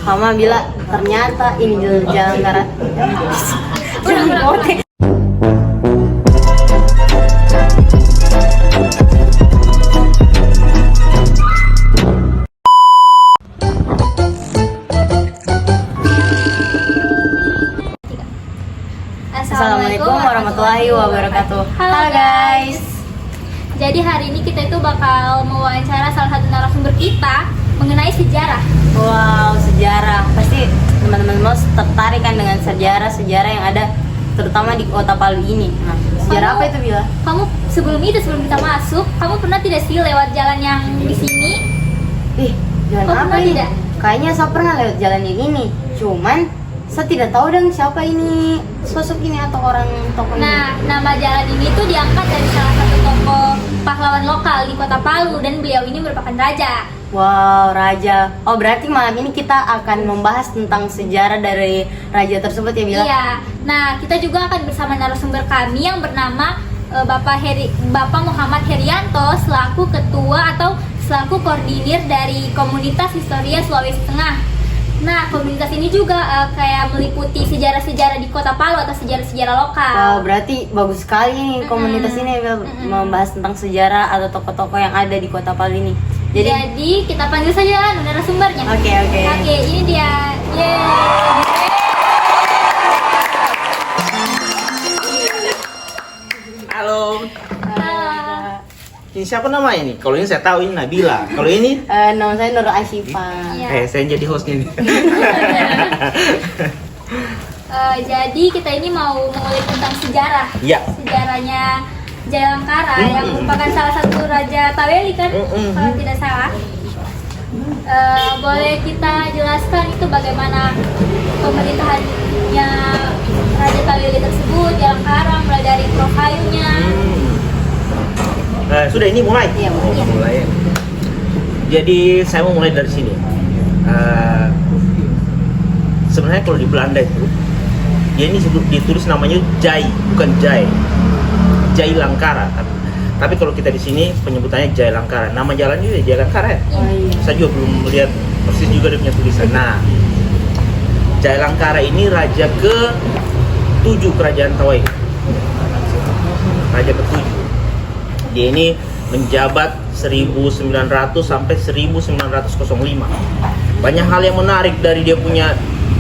Hama bilang ternyata ini jalan karat. Assalamualaikum warahmatullahi wabarakatuh. Halo guys. Jadi hari ini kita itu bakal mewawancara salah satu narasumber kita mengenai sejarah. Wow, sejarah. Pasti teman-teman mau tertarik kan dengan sejarah yang ada terutama di Kota Palu ini. Nah, sejarah apa itu Bila? Kamu sebelum kita masuk, kamu pernah tidak sih lewat jalan yang di sini? Jalan Kamu apa pernah ini? tidak? Kayaknya saya pernah lewat jalan yang ini. Cuman saya tidak tahu dong siapa ini sosok ini atau orang tokoh ini. Nah, nama jalan ini tuh diangkat dari salah satu tokoh pahlawan lokal di Kota Palu dan beliau ini merupakan raja. Wow, raja. Oh, berarti malam ini kita akan membahas tentang sejarah dari raja tersebut ya, Bila? Iya. Nah, kita juga akan bersama narasumber kami yang bernama Bapak Muhammad Herianto selaku ketua atau selaku koordinir dari Komunitas Historia Sulawesi Tengah. Nah, komunitas ini juga kayak meliputi sejarah-sejarah di Kota Palu atau sejarah-sejarah lokal. Wow, berarti bagus sekali nih komunitas ini ya, membahas tentang sejarah atau tokoh-tokoh yang ada di Kota Palu ini. Jadi kita panggil saja narasumbernya. Oke. Oke, ini dia. Yeay. Halo, Halo. ini siapa namanya nih? Kalau ini saya tahu ini Nabila. Kalau ini, Nama saya Nur Asyifa. Iya. saya jadi hostnya nih. Jadi kita ini mau mengulik tentang sejarah. Iya. Sejarahnya Jailangkara yang merupakan salah satu raja Taweli kan, kalau tidak salah. Boleh kita jelaskan itu bagaimana pemerintahannya Raja Taweli tersebut, Jailangkara, mulai dari profilnya. Sudah ini mulai. Iya, Mulai. Jadi saya mau mulai dari sini. Sebenarnya kalau di Belanda itu, dia ini ditulis namanya Jai, bukan Jai. Jailangkara. Tapi kalau kita di sini penyebutannya Jailangkara. Nama jalan juga Jailangkara ya. Oh, iya. Saya juga belum melihat persis juga dia punya tulisan. Nah, Jailangkara ini raja ke-7 kerajaan Tawai. Raja ke-7. Dia ini menjabat 1900 sampai 1905. Banyak hal yang menarik dari dia punya.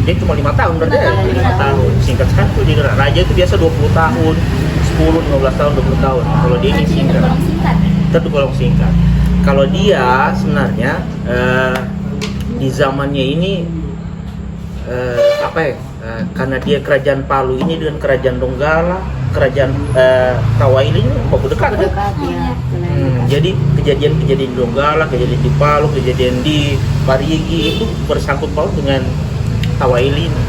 Dia cuma 5 tahun berarti ya? 5 tahun. Singkat sekali tuh jadi raja itu biasa 20 tahun, 10, 15 tahun, 20 tahun. Kalau dia ini singkat. Tergolong singkat. Kalau dia sebenarnya di zamannya ini karena dia kerajaan Palu ini dengan kerajaan Donggala, kerajaan Tawaili ini baku dekat. Dekat ya. Jadi kejadian-kejadian di Donggala, kejadian di Palu, kejadian di Parigi itu bersangkut paut dengan Tawaili ini.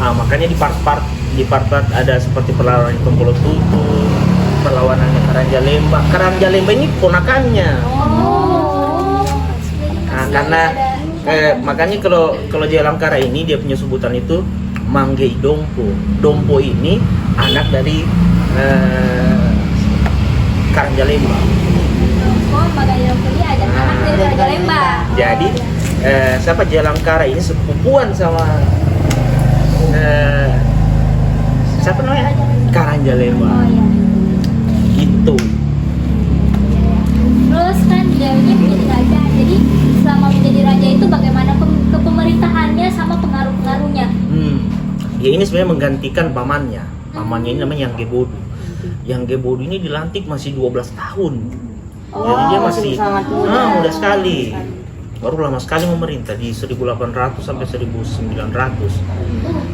Makanya di part-part ada seperti perlawanan Tombolo Tutu, perlawanannya Karanjalemba ini ponakannya. Karena makanya kalau Jailangkara ini dia punya sebutan itu Manggei Dompo. Dompo ini anak dari Karanjalemba. Ini ada anak dari Karanjalemba. Jadi siapa Jailangkara ini sepupuan sama siapa namanya? Karanjalemba. Oh iya. Gitu. Terus kan beliau ini menjadi raja. Jadi selama menjadi raja itu bagaimana kepemerintahannya sama pengaruh-pengaruhnya? Ya ini sebenarnya menggantikan pamannya. Pamannya ini namanya Yang Gebodu. Yang Gebodu ini dilantik masih 12 tahun. Jadi dia masih sangat muda. muda sekali. Baru lama sekali memerintah di 1800 sampai 1900.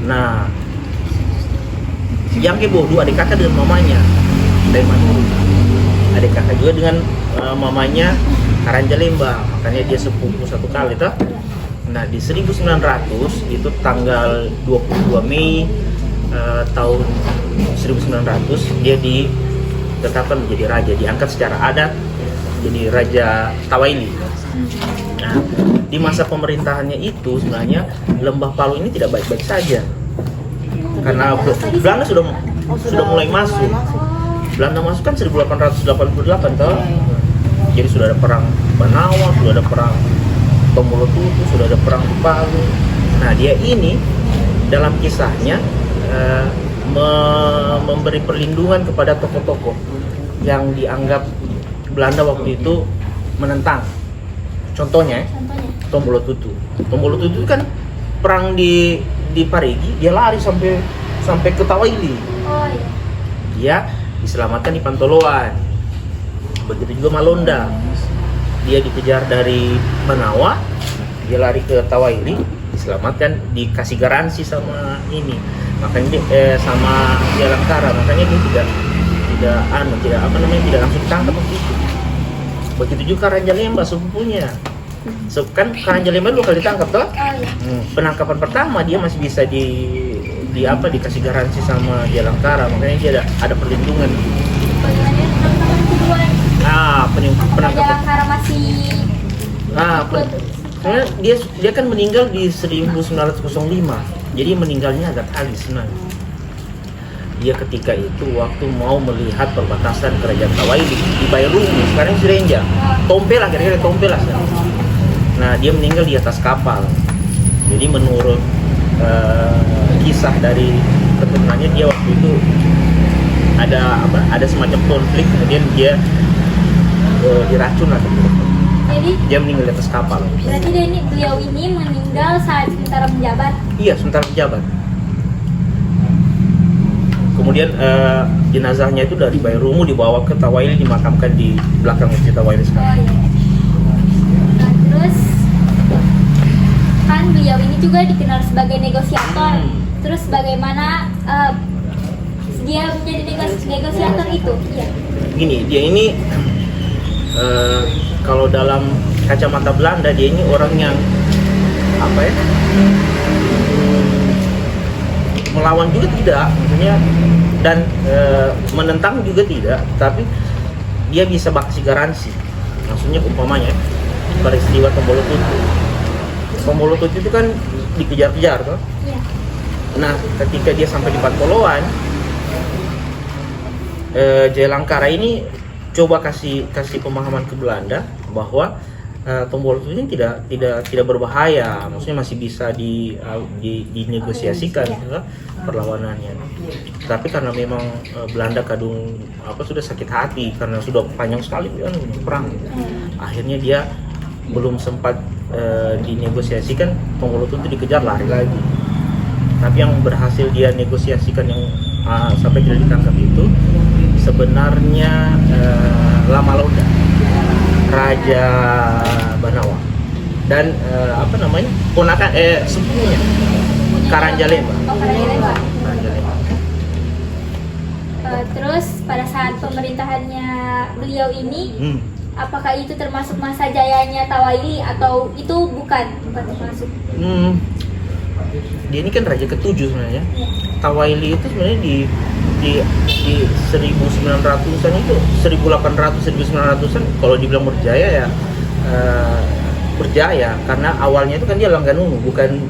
Nah, Yang Gebodu adik kakak dengan mamanya dari Manado. Adik kakak juga dengan mamanya Karanjalemba. Makanya dia sepupu satu kali toh. Nah, di 1900 itu tanggal 22 Mei tahun 1900 dia ditetapkan menjadi raja, diangkat secara adat jadi Raja Tawaili. Nah, di masa pemerintahannya itu sebenarnya Lembah Palu ini tidak baik-baik saja. Karena Belanda sudah mulai masuk. Belanda masuk kan 1888 toh. Jadi sudah ada perang Banawa, sudah ada perang Tombolotutu, sudah ada perang di Palu. Nah, dia ini dalam kisahnya memberi perlindungan kepada tokoh-tokoh yang dianggap Belanda waktu itu menentang. Contohnya, Tombolotutu. Tombolotutu itu kan perang di Parigi, dia lari sampai ke Tawaili. Oh iya. Dia diselamatkan di Pantoloan. Begitu juga Malonda. Dia dikejar dari Banawa, dia lari ke Tawaili, diselamatkan, dikasih garansi sama ini. Makanya sama dia Langkara, makanya dia tidak langsung ditangkap begitu. Begitu juga Karanjalemba sepupunya. Kan Karanjalemba 2 kali ditangkap toh? Oh iya. Penangkapan pertama dia masih bisa dikasih garansi sama dia Langkara, makanya dia ada perlindungan. Bagaimana penangkapan kedua? Penangkapan Langkara masih dia kan meninggal di 1905. Jadi meninggalnya agak tragis sebenarnya. Dia ketika itu waktu mau melihat perbatasan kerajaan Tawaili di Bairumu, sekarang Sirenja. Tompel akhirnya Tompel lah. Nah, dia meninggal di atas kapal. Jadi menurut kisah dari keturunannya, dia waktu itu ada semacam konflik, kemudian dia diracun lah. Jadi Dia meninggal di atas kapal. berarti beliau ini meninggal saat sementara menjabat. Iya, sementara menjabat. Kemudian jenazahnya itu dari Bairumu dibawa ke Tawaili, dimakamkan di belakang masjid Tawaili Oh sekarang. iya. Nah, terus kan beliau ini juga dikenal sebagai negosiator. Terus bagaimana dia menjadi negosiator itu? Iya. Gini, dia ini kalau dalam kacamata Belanda, dia ini orang yang melawan juga tidak, maksudnya, dan menentang juga tidak, tapi dia bisa kasih garansi. Maksudnya umpamanya peristiwa Tombolotutu. Tombolotutu itu kan dikejar-kejar toh. Iya. Nah, ketika dia sampai di Pantoloan, Jaya Langkara ini coba kasih pemahaman ke Belanda bahwa Tombolotutu ini tidak berbahaya, maksudnya masih bisa dinegosiasikan gitu, perlawanannya. Tapi karena memang Belanda kadung sudah sakit hati karena sudah panjang sekali kan perang, akhirnya dia belum sempat dinegosiasikan, Tombolotutu dikejar lari lagi. Tapi yang berhasil dia negosiasikan yang sampai tidak ditangkap itu sebenarnya Lamalonda, Raja Banawa, dan ponakan sepupunya Karanjalemba. Oh, Karanjalemba. Karanjalemba. Terus pada saat pemerintahannya beliau ini, apakah itu termasuk masa jayanya Tawaili atau itu bukan termasuk? Dia ini kan raja ke-7 sebenarnya. Ya. Tawaili itu sebenarnya di 1900-an itu 1800-1900-an kalau dibilang berjaya ya berjaya karena awalnya itu kan dia Langganunu, bukan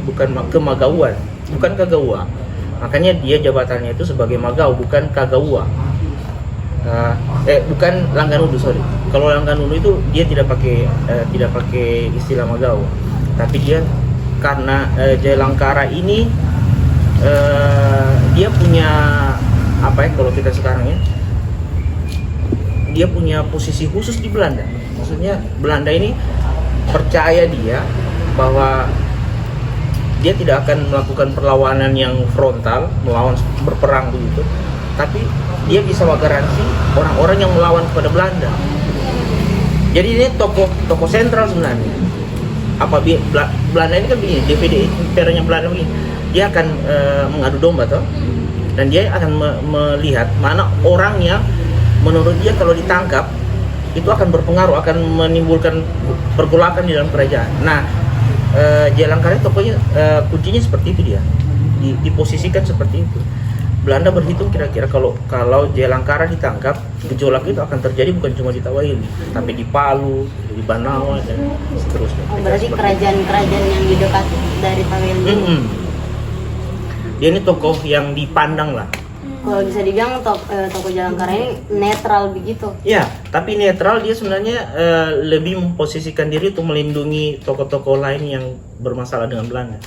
kemagauan, bukan Kagaua. Makanya dia jabatannya itu sebagai Magau, bukan Kagaua. Bukan Langganunu, sorry. Kalau Langganunu itu dia tidak pakai istilah Magau. Tapi dia karena Jaya Langkara ini dia punya kalau kita sekarang ya, dia punya posisi khusus di Belanda. Maksudnya Belanda ini percaya dia bahwa dia tidak akan melakukan perlawanan yang frontal, melawan berperang begitu, tapi dia bisa garansi orang-orang yang melawan kepada Belanda. Jadi ini tokoh sentral sebenarnya. Belanda ini kan begini, DVD imperialnya Belanda begini, dia akan mengadu domba toh, dan dia akan melihat mana orang yang menurut dia kalau ditangkap itu akan berpengaruh, akan menimbulkan pergolakan di dalam kerajaan. Nah, Jaya Langkara tokohnya kuncinya seperti itu, dia diposisikan seperti itu. Belanda berhitung kira-kira kalau Jaya Langkara ditangkap, gejolak itu akan terjadi bukan cuma di Tawaili, tapi di Palu, di Banawa dan seterusnya. Berarti kerajaan-kerajaan yang di dekat dari Tawaili. Dia ini tokoh yang dipandang lah Kalau bisa dibilang toko Jalangkara ini netral begitu. Ya, tapi netral dia sebenarnya lebih memposisikan diri untuk melindungi toko-toko lain yang bermasalah dengan Belanda.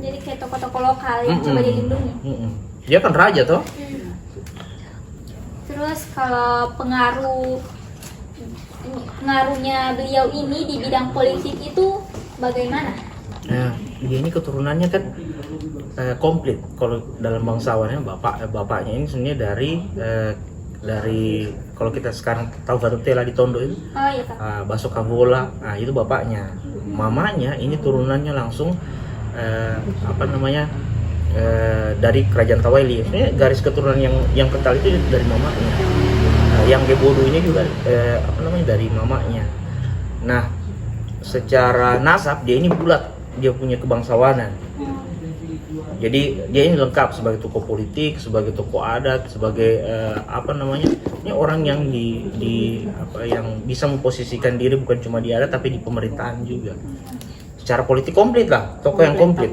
Jadi kayak toko-toko lokal yang coba dilindungi. Dia kan raja toh. Terus kalau pengaruhnya beliau ini di bidang politik itu bagaimana? Nah, dia ini keturunannya kan komplit. Kalau dalam bangsawannya bapaknya ini sebenarnya dari kalau kita sekarang tahu Batu Tela di Tondo itu, Oh iya Kak. Baso Kavola, itu bapaknya. Mamanya ini turunannya langsung dari kerajaan Tawaili. Sebenarnya garis keturunan yang kental itu dari mamanya. Yang Gebodo ini juga dari mamanya. Nah, secara nasab dia ini bulat, dia punya kebangsawanan. Jadi dia ini lengkap sebagai tokoh politik, sebagai tokoh adat, sebagai ini orang yang yang bisa memposisikan diri bukan cuma di adat tapi di pemerintahan juga. Secara politik komplit lah, tokoh yang komplit.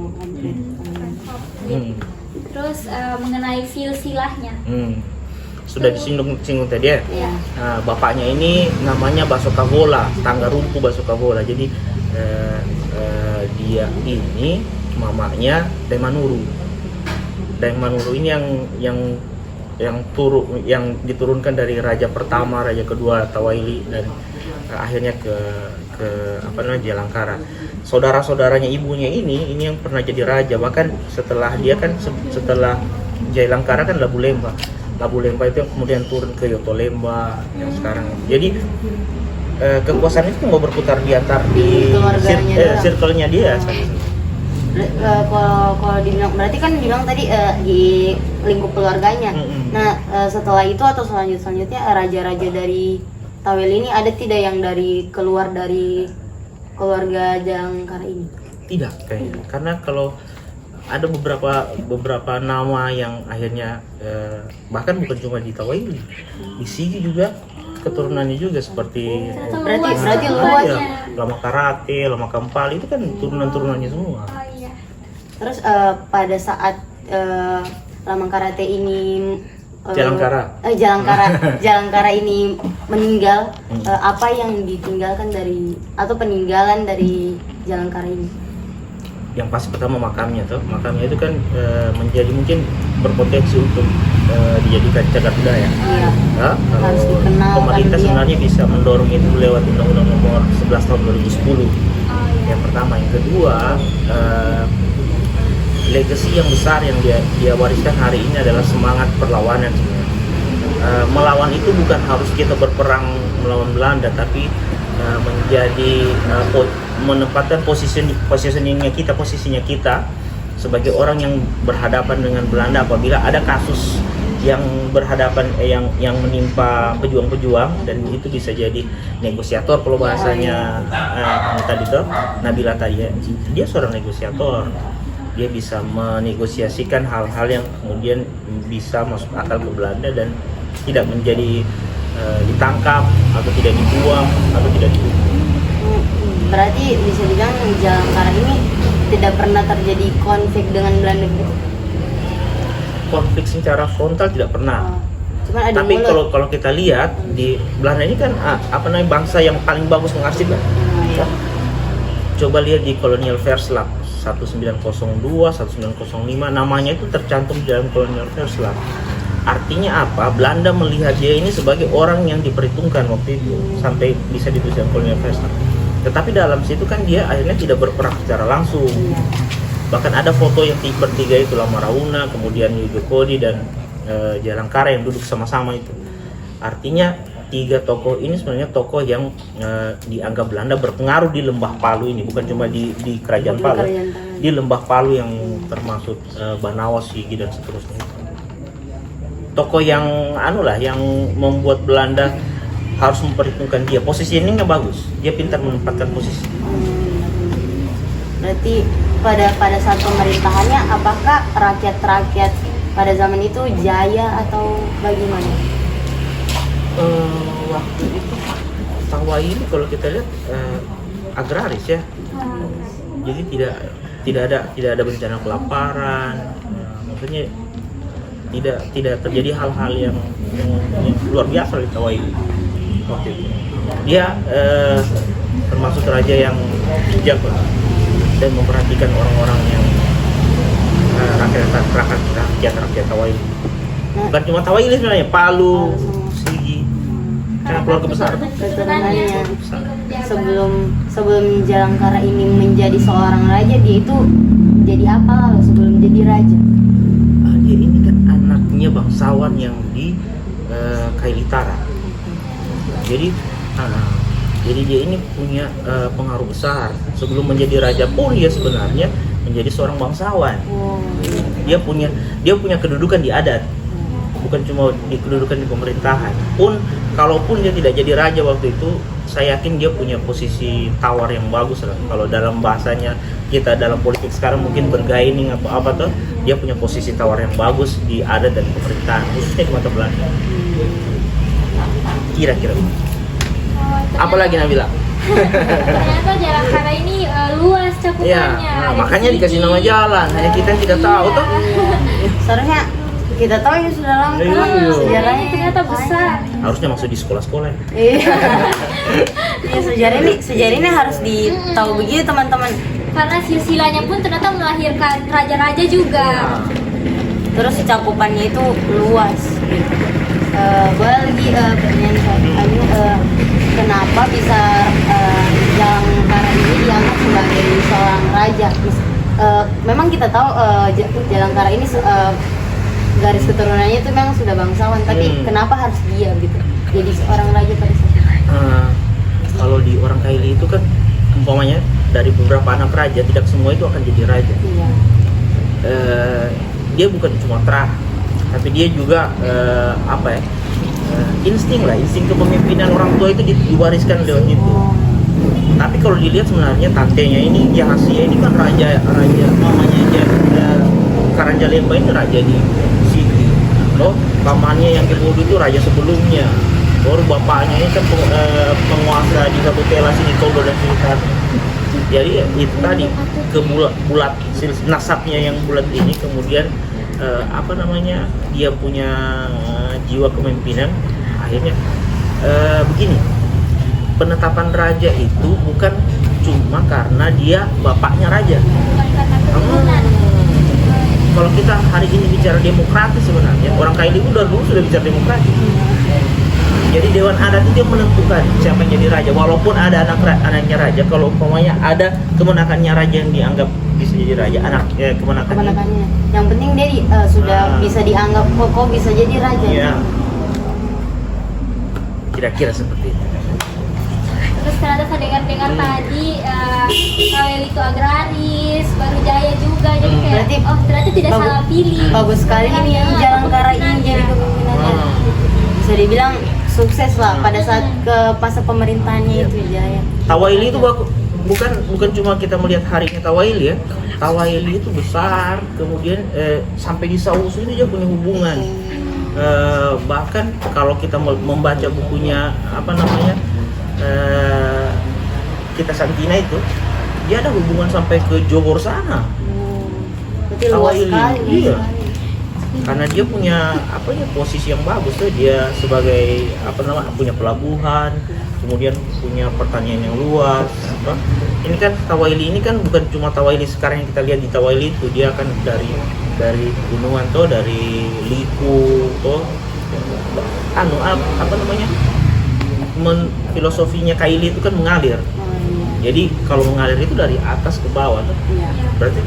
Terus mengenai silsilahnya. Sudah disinggung tadi ya. Iya. Nah, bapaknya ini namanya Baso Kavola, tangga rumpu Baso Kavola. Jadi dia ini mamanya Daimanuru. Daimanuru ini yang diturunkan dari raja pertama, raja kedua Tawaili dan akhirnya ke Jalangkara. Saudara-saudaranya ibunya ini yang pernah jadi raja, bahkan setelah Jalangkara kan Labu Lemba. Labu Lemba itu yang kemudian turun ke Yoto Lemba yang sekarang. Jadi kekuasaan itu nggak berputar di antar di circle-nya dia. Kalau dibilang berarti kan dibilang tadi di lingkup keluarganya. Nah, setelah itu atau selanjutnya raja-raja dari Tawel ini ada tidak yang keluar dari keluarga Jalangkara ini? Tidak kayaknya. Karena kalau ada beberapa nama yang akhirnya bahkan bukan cuma di Tawaili, di Sigi juga keturunannya juga seperti berarti luas ya. Lama Karate, Lama Kampal itu kan turunan-turunannya semua. Oh iya. Terus pada saat Lamang Karate ini Jalangkara ini meninggal, apa yang ditinggalkan peninggalan dari Jalangkara ini? Yang pasti pertama makamnya itu kan menjadi mungkin berpotensi untuk dijadikan cagar budaya. Iya. Harus dikenal. Pemerintah sebenarnya bisa mendorong itu lewat Undang-Undang Nomor 11 Tahun 2010. Yang pertama, yang kedua, legacy yang besar yang dia wariskan hari ini adalah semangat perlawanan. Melawan itu bukan harus kita berperang melawan Belanda, tapi menjadi menempatkan posisinya kita sebagai orang yang berhadapan dengan Belanda apabila ada kasus yang berhadapan yang menimpa pejuang-pejuang, dan itu bisa jadi negosiator kalau bahasanya tadi tuh Nabila tadi ya. Dia seorang negosiator. Dia bisa menegosiasikan hal-hal yang kemudian bisa masuk akal ke Belanda dan tidak menjadi ditangkap atau tidak dibuang atau tidak dihukum. Berarti bisa dibilang Jalangkara ini tidak pernah terjadi konflik dengan Belanda gitu? Konflik secara frontal tidak pernah. Cuman ada tapi kalau kita lihat di Belanda ini kan bangsa yang paling bagus mengarsip kan? Coba lihat di Kolonial Verslag 1902, 1905, namanya itu tercantum di dalam Kolonial Verslag. Artinya apa? Belanda melihat dia ini sebagai orang yang diperhitungkan waktu itu sampai bisa ditulis dalam Kolonial Verslag. Tetapi dalam situ kan dia akhirnya tidak berperang secara langsung. Bahkan ada foto yang bertiga itu, Lama Rauna, kemudian Yudo Kodi dan Jalangkara yang duduk sama-sama itu. Artinya tiga tokoh ini sebenarnya tokoh yang dianggap Belanda berpengaruh di Lembah Palu ini, bukan cuma di Kerajaan Palu, di Lembah Palu yang termasuk Banawas, Sigi dan seterusnya. Tokoh yang yang membuat Belanda harus memperhitungkan dia. Posisinya bagus, dia pintar menempatkan posisi. Berarti pada saat pemerintahannya, apakah rakyat pada zaman itu jaya atau bagaimana? Waktu itu Tawaili kalau kita lihat agraris ya, jadi tidak ada bencana kelaparan. Maksudnya tidak terjadi hal-hal yang luar biasa di Tawaili waktu itu. Dia termasuk raja yang bijak dan memperhatikan orang-orang yang rakyat Tawaili. Bukan cuma Tawaili sebenarnya, Palu, Sigi, karena keluarga besar. Keturunannya sebelum Jalangkara ini menjadi seorang raja, dia itu jadi apa lalu sebelum jadi raja? Dia ini kan anaknya bangsawan yang di Kailitara. Jadi dia ini punya pengaruh besar. Sebelum menjadi raja pun dia sebenarnya menjadi seorang bangsawan. Dia punya kedudukan di adat, bukan cuma di kedudukan di pemerintahan. Kalaupun dia tidak jadi raja waktu itu, saya yakin dia punya posisi tawar yang bagus lah. Kalau dalam bahasanya kita dalam politik sekarang mungkin bergaining atau apa tuh, dia punya posisi tawar yang bagus di adat dan pemerintahan, khususnya di mata Belanda. Kira-kira. Apalagi Nabila? Ternyata Jalangkara ini luas cakupannya. Ya, makanya dikasih nama jalan. Hanya kita yang tidak tahu tuh. Seharusnya kita tahu ini sudah lama sejarahnya ternyata besar. Harusnya masuk di sekolah-sekolah. Iya. Ya, sejarah ini harus ditahu begitu teman-teman. Karena silsilahnya pun ternyata melahirkan raja-raja juga. Terus cakupannya itu luas. Boleh lagi pertanyaan kenapa bisa Jalangkara ini dianggap sebagai seorang raja? Memang kita tahu Jalangkara ini garis keturunannya itu memang sudah bangsawan, tapi kenapa harus dia gitu jadi seorang raja pada saat itu? Kalau di orang Kaili itu kan umpamanya dari beberapa anak raja tidak semua itu akan jadi raja. Iya. Dia bukan cuma terah, tapi dia juga insting kepemimpinan orang tua itu diwariskan lewat itu. Tapi kalau dilihat sebenarnya tantenya ini Jahasia ini kan raja mamanya Karanjalemba ini raja di Sigi. Loh, pamannya yang kedua itu raja sebelumnya. Baru bapaknya ini kan penguasa di Sabutela sini, Togo dan sekitar. Jadi itu tadi bulat nasabnya yang bulat ini kemudian dia punya jiwa kepemimpinan. Akhirnya begini, penetapan raja itu bukan cuma karena dia bapaknya raja. Kalau kita hari ini bicara demokratis sebenarnya, orang Kaili itu dulu sudah bicara demokratis. Jadi Dewan Adat itu yang menentukan siapa yang jadi raja. Walaupun ada anaknya raja, kalau umpamanya ada kemenakannya raja yang dianggap bisa jadi raja, kemenakannya. Yang penting dia sudah bisa dianggap kok bisa jadi raja. Iya. Kira-kira seperti itu. Terus ternyata saya dengar tadi Kaili itu agraris, Barujaya juga, jadi kayak ternyata tidak salah pilih. Bagus sekali ini Jalangkara ini jadi kepemimpinannya. Bisa dibilang sukses lah pada saat ke masa pemerintahannya itu Jaya. Tawaili itu bukan cuma kita melihat harinya Tawaili ya. Tawaili itu besar, kemudian sampai di Sausu ini dia punya hubungan. Bahkan kalau kita membaca bukunya kita Santina itu, dia ada hubungan sampai ke Johor sana. Berarti luas sekali. Iya. Karena dia punya posisi yang bagus tuh, dia sebagai punya pelabuhan, kemudian punya pertanian yang luas. Ini kan Tawaili ini kan bukan cuma Tawaili sekarang yang kita lihat di Tawaili itu, dia kan dari gunungan tuh, dari Liku tuh, filosofinya Kaili itu kan mengalir. Jadi kalau mengalir itu dari atas ke bawah tuh. Berarti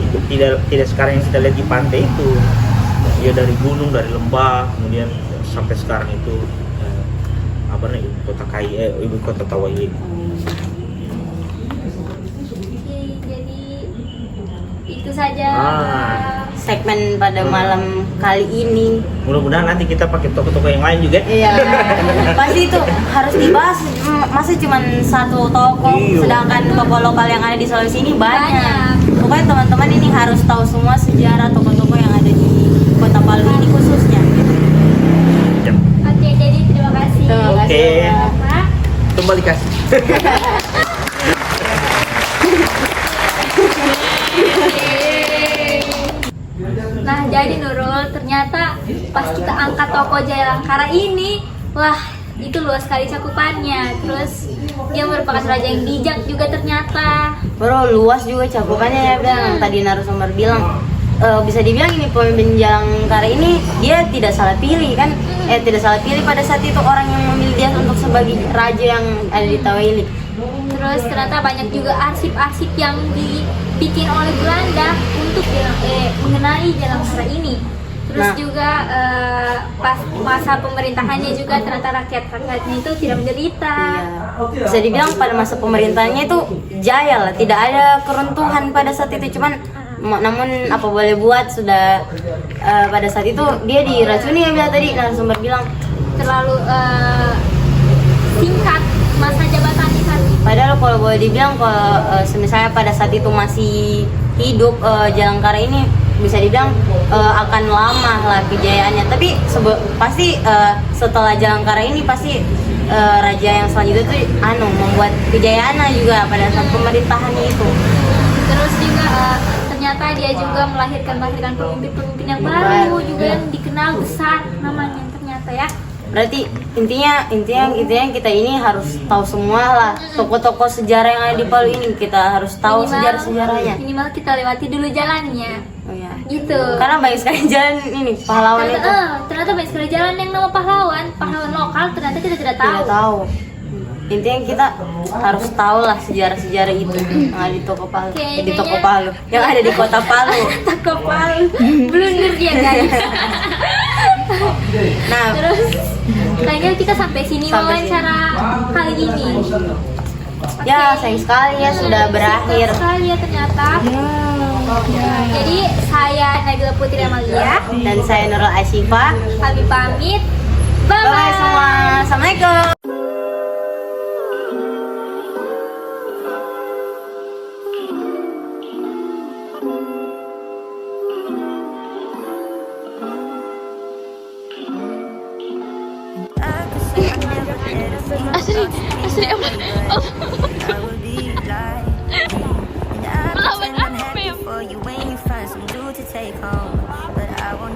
tidak sekarang yang kita lihat di pantai itu. Dia dari gunung, dari lembah, kemudian sampai sekarang itu ibu kota Tawaili. Jadi itu saja segmen pada malam kali ini. Mudah-mudahan nanti kita pakai toko-toko yang lain juga. Iya. Pasti itu harus dibahas. Masa cuma satu toko, sedangkan toko lokal yang ada di Sulawesi ini banyak. Pokoknya teman-teman ini harus tahu semua sejarah toko-toko yang ada di Kota Palu ini khususnya. Oke, jadi terima kasih. Oke. Kembali kasih. Nah, Jadi Nurul, ternyata pas kita angkat toko Jayalangkara ini, wah itu luas sekali cakupannya. Terus dia merupakan raja yang bijak juga ternyata. Bro, luas juga cakupannya ya, Bang. Tadi narasumber bilang bisa dibilang ini pemimpin Jalangkara ini dia tidak salah pilih kan? Tidak salah pilih pada saat itu orang yang memilih dia untuk sebagai raja yang ada di Taweli. Terus ternyata banyak juga arsip-arsip yang dibikin oleh Belanda untuk mengenai Jalangkara ini. Terus Nah. juga pas masa pemerintahannya juga ternyata rakyat-rakyatnya itu tidak menderita. Iya. Bisa dibilang pada masa pemerintahannya itu jaya lah, tidak ada keruntuhan pada saat itu. Cuman namun apa boleh buat, sudah pada saat itu dia diracuni ya, bilang tadi narasumber bilang. Terlalu singkat masa jabatannya kan. Padahal kalau boleh dibilang kalau misalnya pada saat itu masih hidup Jalangkara ini bisa dibilang akan lama lah kejayaannya. Tapi pasti setelah Jalangkara ini pasti raja yang selanjutnya itu membuat kejayaan juga pada saat pemerintahannya itu. Terus juga ternyata dia juga melahirkan pemimpin-pemimpin yang baru juga yang dikenal besar namanya ternyata ya. Berarti intinya kita ini harus tahu semua lah tokoh-tokoh sejarah yang ada di Palu ini, kita harus tahu sejarah-sejarahnya. Minimal kita lewati dulu jalannya. Oh ya. Gitu. Karena banyak sekali jalan ini pahlawan itu. Ternyata banyak sekali jalan yang nama pahlawan lokal ternyata kita tidak tahu. Tidak tahu. Intinya kita harus tahu lah sejarah-sejarah itu yang ada di Toko Palu. Di Toko Palu, yang ada di Kota Palu. Toko Palu. Blunder dia guys. Nah, Terus kayaknya kita sampai sini wawancara kali ini. ya sayang sekali ya sudah berakhir. Sayang sekali ya ternyata. Jadi saya Nabila Putri Amalia Dan saya Nurul Asyifa. kami pamit. Bye Bye semua. Assalamualaikum.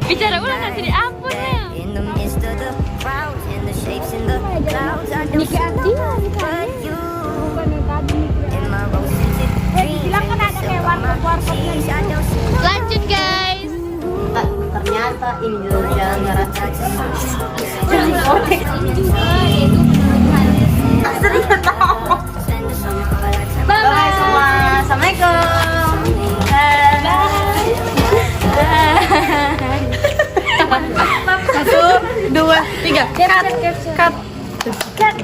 Bicara ulang nanti di ampun ya. Lanjut guys. Ternyata ini jalur Jalangkara. Bye semua. Assalamualaikum. Satu, dua, tiga. Cut. Cut.